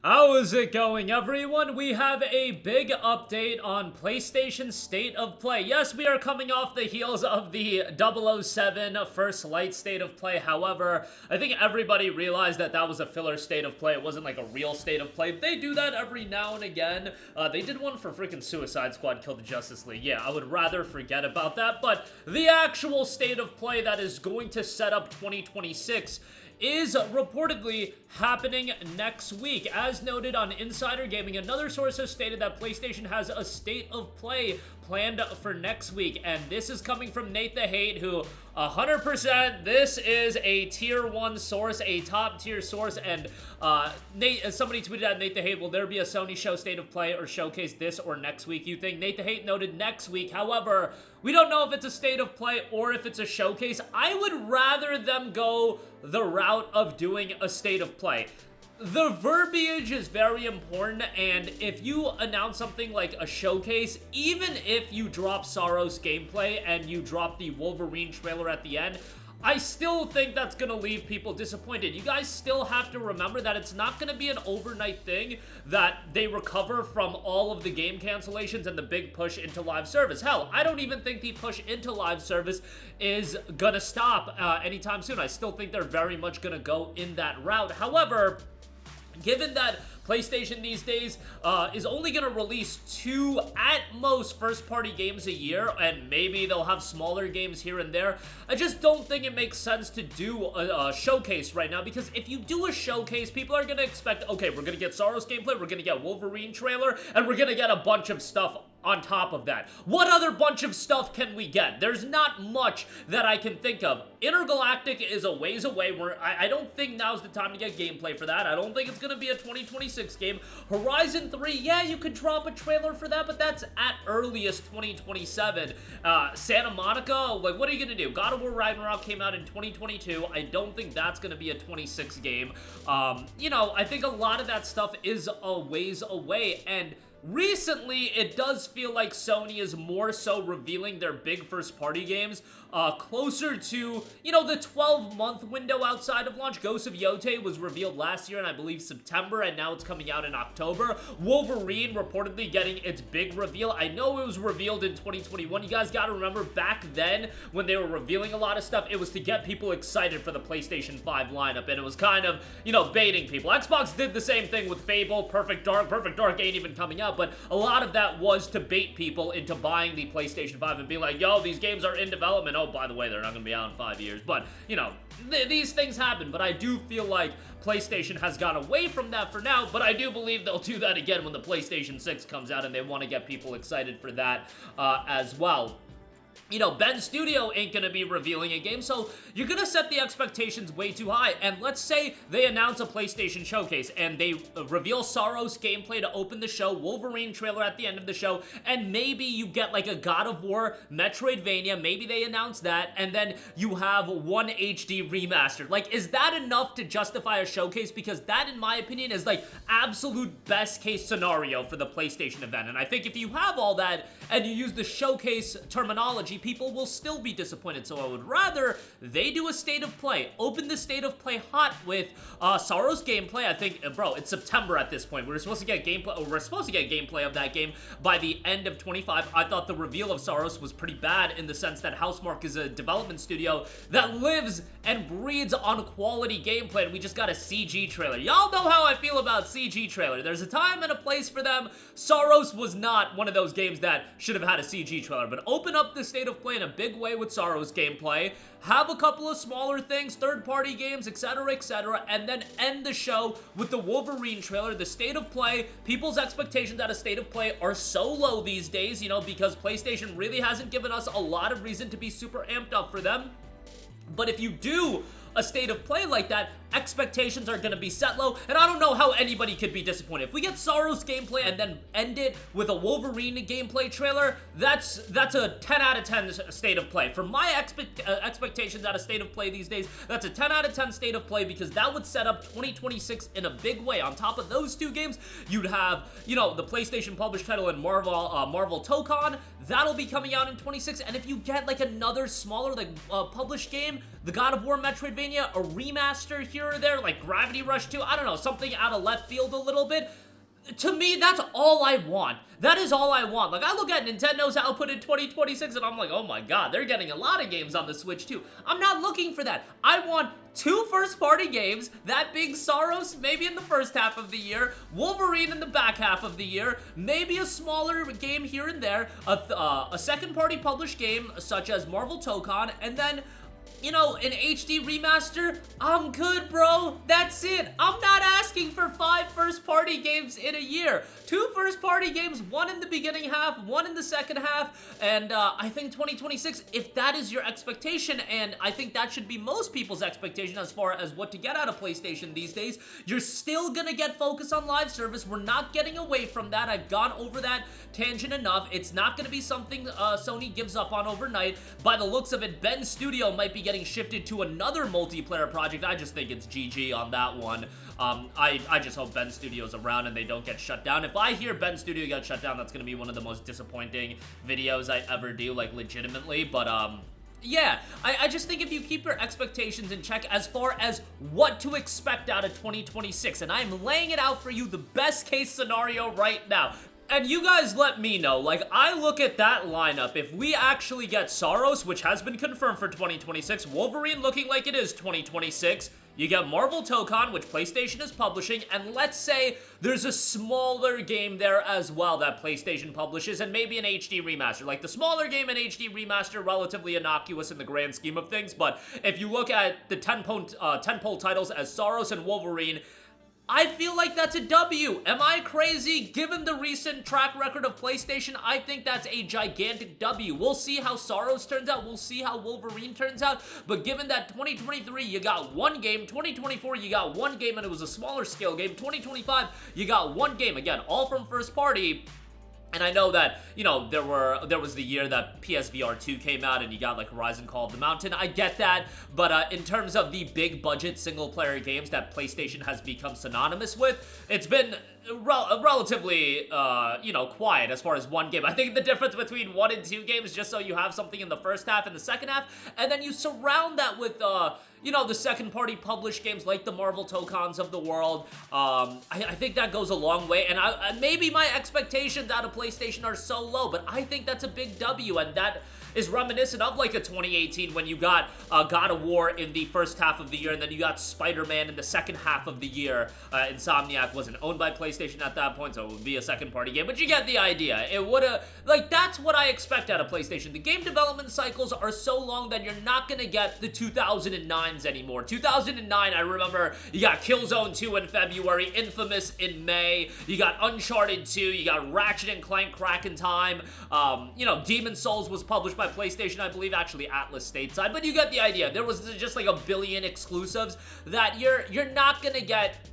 How is it going, everyone? We have a big update on PlayStation State of Play. Yes, we are coming off the heels of the 007 First Light State of Play. However, I think everybody realized that that was a filler State of Play. It wasn't like a real State of Play. They do that every now and again. They did one for freaking Suicide Squad Kill the Justice League. Yeah, I would rather forget about that. But the actual State of Play that is going to set up 2026 is reportedly happening next week. As noted on Insider Gaming, another source has stated that PlayStation has a State of Play planned for next week, and this is coming from Nate the Hate, who 100%, this is a tier 1 source, a top tier source, and somebody tweeted at Nate the Hate, will there be a Sony show State of Play or showcase this or next week, you think? Nate the Hate noted next week. However, we don't know if it's a State of Play or if it's a showcase. I would rather them go the route of doing a State of Play. The verbiage is very important, and if you announce something like a showcase, even if you drop Saros gameplay and you drop the Wolverine trailer at the end, I still think that's going to leave people disappointed. You guys still have to remember that it's not going to be an overnight thing that they recover from all of the game cancellations and the big push into live service. Hell, I don't even think the push into live service is going to stop anytime soon. I still think they're very much going to go in that route. However, given that PlayStation these days is only going to release 2 at most first-party games a year, and maybe they'll have smaller games here and there, I just don't think it makes sense to do a showcase right now, because if you do a showcase, people are going to expect, okay, we're going to get Saros gameplay, we're going to get Wolverine trailer, and we're going to get a bunch of stuff on top of that. What other bunch of stuff can we get? There's not much that I can think of. Intergalactic is a ways away. I don't think now's the time to get gameplay for that. I don't think it's going to be a 2026 game. Horizon 3, yeah, you could drop a trailer for that, but that's at earliest 2027. Santa Monica, like, what are you going to do? God of War Ragnarok came out in 2022. I don't think that's going to be a 26 game. You know, I think a lot of that stuff is a ways away, and recently, it does feel like Sony is more so revealing their big first-party games closer to, you know, the 12-month window outside of launch. Ghost of Yote was revealed last year in, I believe, September, and now it's coming out in October. Wolverine reportedly getting its big reveal. I know it was revealed in 2021. You guys gotta remember, back then, when they were revealing a lot of stuff, it was to get people excited for the PlayStation 5 lineup, and it was kind of, you know, baiting people. Xbox did the same thing with Fable, Perfect Dark. Perfect Dark ain't even coming out, but a lot of that was to bait people into buying the PlayStation 5 and being like, yo, these games are in development. Oh, by the way, they're not going to be out in 5 years. But, you know, these things happen. But I do feel like PlayStation has gone away from that for now, but I do believe they'll do that again when the PlayStation 6 comes out, and they want to get people excited for that as well. You know, Ben Studio ain't gonna be revealing a game, so you're gonna set the expectations way too high. And let's say they announce a PlayStation showcase and they reveal Saros gameplay to open the show, Wolverine trailer at the end of the show, and maybe you get like a God of War Metroidvania, maybe they announce that, and then you have one HD remastered. Like, is that enough to justify a showcase? Because that, in my opinion, is like absolute best case scenario for the PlayStation event. And I think if you have all that and you use the showcase terminology, people will still be disappointed. So I would rather they do a State of Play, open the State of Play hot with Saros gameplay. I think, bro, it's September at this point. We're supposed to get gameplay of that game by the end of 25. I thought the reveal of Saros was pretty bad in the sense that Housemarque is a development studio that lives and breeds on quality gameplay, and we just got a CG trailer. Y'all know how I feel about CG trailer. There's a time and a place for them. Saros was not one of those games that should have had a CG trailer, but open up the State of Play in a big way with Saros gameplay, have a couple of smaller things, third-party games, etc., and then end the show with the Wolverine trailer, the State of Play. People's expectations at a State of Play are so low these days, you know, because PlayStation really hasn't given us a lot of reason to be super amped up for them. But if you do a State of Play like that, expectations are going to be set low, and I don't know how anybody could be disappointed. If we get Saros gameplay and then end it with a Wolverine gameplay trailer, that's a 10 out of 10 State of Play. For my expectations at a State of Play these days, that's a 10 out of 10 State of Play, because that would set up 2026 in a big way. On top of those two games, you'd have, you know, the PlayStation published title in Marvel Tokon. That'll be coming out in 26, and if you get like another smaller, like published game, the God of War Metroidvania, a remaster here here or there, like Gravity Rush 2, I don't know, something out of left field a little bit. To me, that's all I want. That is all I want. Like, I look at Nintendo's output in 2026 and I'm like, oh my god, they're getting a lot of games on the Switch too. I'm not looking for that. I want 2 first-party games, that being Saros maybe in the first half of the year, Wolverine in the back half of the year, maybe a smaller game here and there, a second-party published game such as Marvel Tokon, and then, you know, an HD remaster. I'm good, bro. That's it. I'm not asking for 5 first-party games in a year. 2 first-party games, 1 in the beginning half, 1 in the second half, and I think 2026, if that is your expectation, and I think that should be most people's expectation as far as what to get out of PlayStation these days, you're still gonna get focus on live service. We're not getting away from that. I've gone over that tangent enough. It's not gonna be something Sony gives up on overnight. By the looks of it, Ben's studio might be getting shifted to another multiplayer project. I just think it's GG on that one. I just hope Ben Studio's around and they don't get shut down. If I hear Ben Studio get shut down, that's gonna be one of the most disappointing videos I ever do, like, legitimately. But yeah, I just think if you keep your expectations in check as far as what to expect out of 2026, and I'm laying it out for you, the best case scenario right now. And you guys let me know, like, I look at that lineup, if we actually get Saros, which has been confirmed for 2026, Wolverine looking like it is 2026, you get Marvel Tokon, which PlayStation is publishing, and let's say there's a smaller game there as well that PlayStation publishes, and maybe an HD remaster. Like, the smaller game and HD remaster, relatively innocuous in the grand scheme of things, but if you look at the tentpole titles as Saros and Wolverine, I feel like that's a W. Am I crazy? Given the recent track record of PlayStation, I think that's a gigantic W. We'll see how Saros turns out. We'll see how Wolverine turns out. But given that 2023, you got 1 game. 2024, you got 1 game, and it was a smaller scale game. 2025, you got 1 game. Again, all from first party. And I know that, you know, there was the year that PSVR 2 came out and you got, like, Horizon Call of the Mountain. I get that, but in terms of the big budget single-player games that PlayStation has become synonymous with, it's been relatively, you know, quiet as far as 1 game. I think the difference between 1 and 2 games, just so you have something in the first half and the second half, and then you surround that with, you know, the second-party published games like the Marvel Tokons of the world. I think that goes a long way, and maybe my expectations out of PlayStation are so low, but I think that's a big W, and that is reminiscent of like a 2018 when you got God of War in the first half of the year, and then you got Spider-Man in the second half of the year. Insomniac wasn't owned by PlayStation at that point, so it would be a second-party game, but you get the idea. It would've, like, that's what I expect out of PlayStation. The game development cycles are so long that you're not gonna get the 2009s anymore. 2009, I remember, you got Killzone 2 in February, Infamous in May, you got Uncharted 2, you got Ratchet & Clank Crack in Time, you know, Demon's Souls was published by PlayStation, I believe, actually Atlas stateside, but you get the idea. There was just like a billion exclusives that you're not gonna get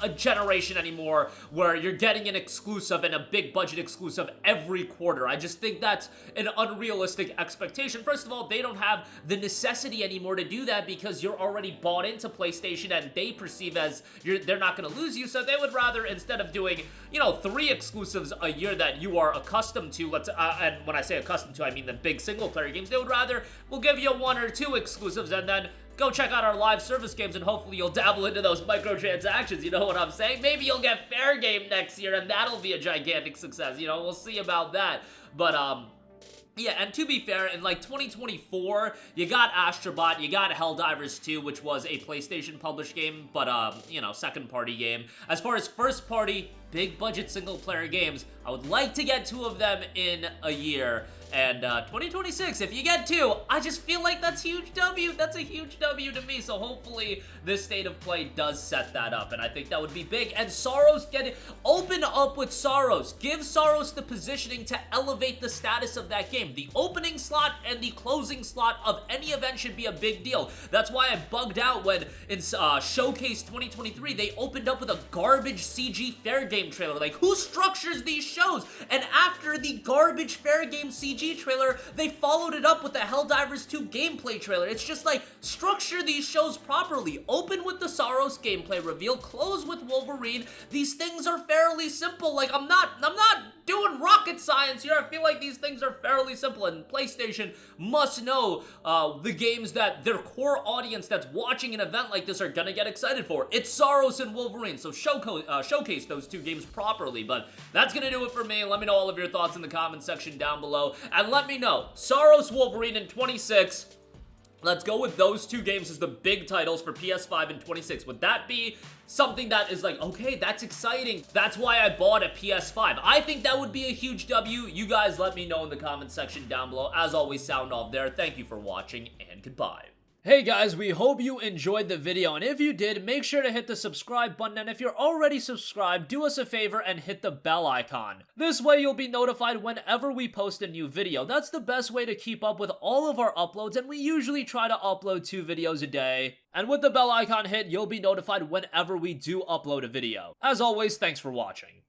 a generation anymore where you're getting an exclusive and a big budget exclusive every quarter. I just think that's an unrealistic expectation. First of all, they don't have the necessity anymore to do that because you're already bought into PlayStation and they perceive as they're not going to lose you, so they would rather, instead of doing, you know, 3 exclusives a year that you are accustomed to, and when I say accustomed to, I mean the big single-player games, they would rather, we'll give you 1 or 2 exclusives and then go check out our live service games and hopefully you'll dabble into those microtransactions, you know what I'm saying? Maybe you'll get Fair Game next year and that'll be a gigantic success, you know, we'll see about that. But, yeah, and to be fair, in like 2024, you got Astrobot, you got Helldivers 2, which was a PlayStation published game, but, you know, second party game. As far as first party, big budget single player games, I would like to get 2 of them in a year. And 2026, if you get 2, I just feel like that's huge W. That's a huge W to me. So hopefully this state of play does set that up. And I think that would be big. And Saros, open up with Saros. Give Saros the positioning to elevate the status of that game. The opening slot and the closing slot of any event should be a big deal. That's why I bugged out when in Showcase 2023, they opened up with a garbage CG Fair Game trailer. Like, who structures these shows? And after the garbage Fair Game CG trailer, they followed it up with the Helldivers 2 gameplay trailer. It's just like, structure these shows properly. Open with the Saros gameplay reveal, close with Wolverine. These things are fairly simple. Like, I'm not doing rocket science here. I feel like these things are fairly simple, and PlayStation must know the games that their core audience that's watching an event like this are gonna get excited for. It's Saros and Wolverine, so showcase those two games properly. But that's gonna do it for me. Let me know all of your thoughts in the comment section down below, and let me know, Saros Wolverine in 26. Let's go with those two games as the big titles for PS5 in 26. Would that be something that is like, okay, that's exciting. That's why I bought a PS5. I think that would be a huge W. You guys let me know in the comment section down below. As always, sound off there. Thank you for watching, and goodbye. Hey guys, we hope you enjoyed the video, and if you did, make sure to hit the subscribe button, and if you're already subscribed, do us a favor and hit the bell icon. This way you'll be notified whenever we post a new video. That's the best way to keep up with all of our uploads, and we usually try to upload 2 videos a day. And with the bell icon hit, you'll be notified whenever we do upload a video. As always, thanks for watching.